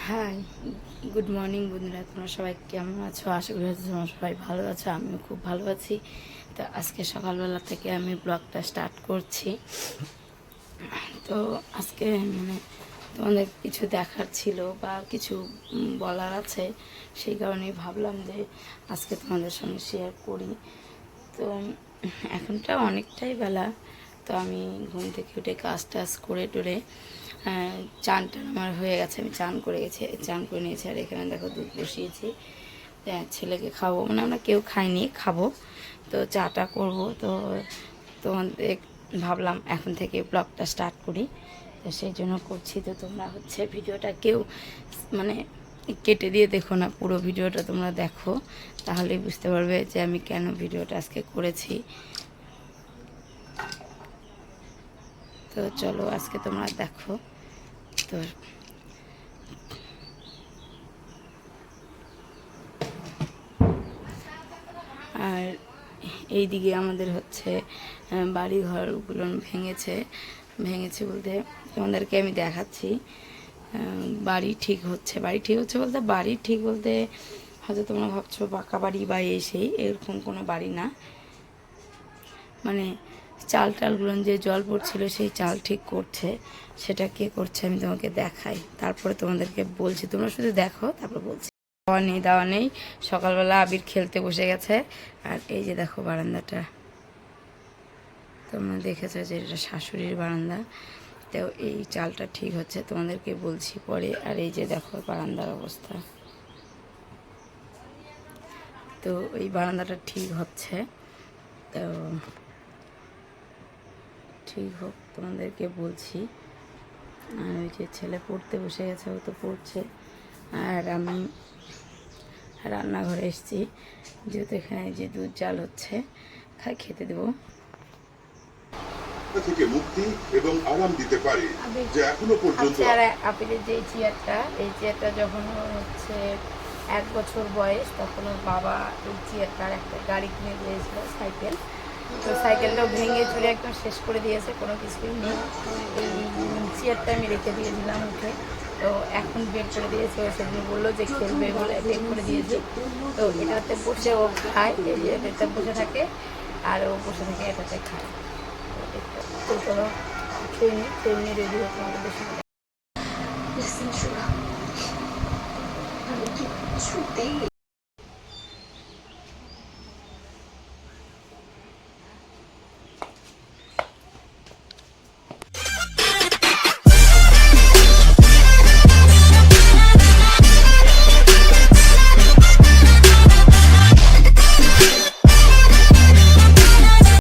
High, good morning বন্ধুরা। তোমরা সবাই কেমন আছো? আশা করি তোমরা সবাই ভালো আছো। আমিও খুব ভালো আছি। তো আজকে সকালবেলা থেকে আমি ব্লগটা স্টার্ট করছি। তো আজকে মানে তোমাদের কিছু দেখার ছিল বা কিছু বলার আছে, সেই কারণেই ভাবলাম যে আজকে তোমাদের সঙ্গে শেয়ার করি। তো এখনটা অনেকটাই বেলা। তো আমি ঘুম থেকে উঠে কাজ টাজ করে টোরে চান টান আমার হয়ে গেছে। আমি চান করে নিয়েছি। আর এখানে দেখো দুধ বসিয়েছি। ছেলেকে খাবো, মানে আমরা কেউ খাইনি, খাবো। তো চাটা করবো। তো তোমাদের ভাবলাম এখন থেকে ব্লগটা স্টার্ট করি। তো সেই জন্য করছি। তো তোমরা ভিডিওটা কেউ মানে কেটে দিয়ে দেখো না, পুরো ভিডিওটা তোমরা দেখো, তাহলেই বুঝতে পারবে যে আমি কেন ভিডিওটা আজকে করেছি। তো চলো আজকে তোমরা দেখো। তো আর এইদিকে আমাদের বাড়ি ঘরগুলো ভেঙেছে বলতে তোমাদেরকে আমি দেখাচ্ছি। বাড়ি ঠিক হচ্ছে বলতে হয়তো তোমরা ভাবছো পাকা বাড়ি বা সেই এরকম কোনো বাড়ি না। মানে চাল টালগুলো যে জল পড়ছিল সেই চাল ঠিক করছে। সেটা কে করছে আমি তোমাকে দেখাই, তারপরে তোমাদেরকে বলছি। তোমরা শুধু দেখো, তারপর বলছি। দাওয়া নেই। সকালবেলা আবির খেলতে বসে গেছে। আর এই যে দেখো বারান্দাটা, তোমরা দেখেছো যে এটা শাশুড়ির বারান্দা। তো এই চালটা ঠিক হচ্ছে, তোমাদেরকে বলছি পরে। আর এই যে দেখো বারান্দার অবস্থা। তো এই বারান্দাটা ঠিক হচ্ছে। তো ঠিক হোক, তোমাদেরকে বলছি। আর ওই যে ছেলে পড়তে বসে গেছে, ও তো পড়ছে। আর আমি রান্নাঘরে এসেছি, যেহেতু এখানে যে দুধ জাল হচ্ছে, খেতে দেবো। থেকে মুক্তি এবং আরাম দিতে পারে, যে এখনো পর্যন্ত। আপিলের যে এই চেয়ারটা যখন 1 বছর বয়স, তখন ওর বাবা এই চেয়ারটার একটা গাড়ি কিনে দিয়েছিল, সাইকেল। তো সাইকেলটাও ভেঙে চুরে একদম শেষ করে দিয়েছে, কোনো কিছুই নেই। এই চেয়ারটা আমি রেখে দিয়েছিলাম উঠে। তো এখন বের করে দিয়েছে। ও সেদিন বললো যে খেলবে বলে বের করে দিয়েছে। তো এটাতে বসে ও খায়, এই যে এটা বসে থাকে, আর ও বসে থেকে এটাতে খায়। তো চলো খেয়ে নিয়ে রেডি হতে আমাদের সঙ্গে। Listen, Shura. I will keep 2 days.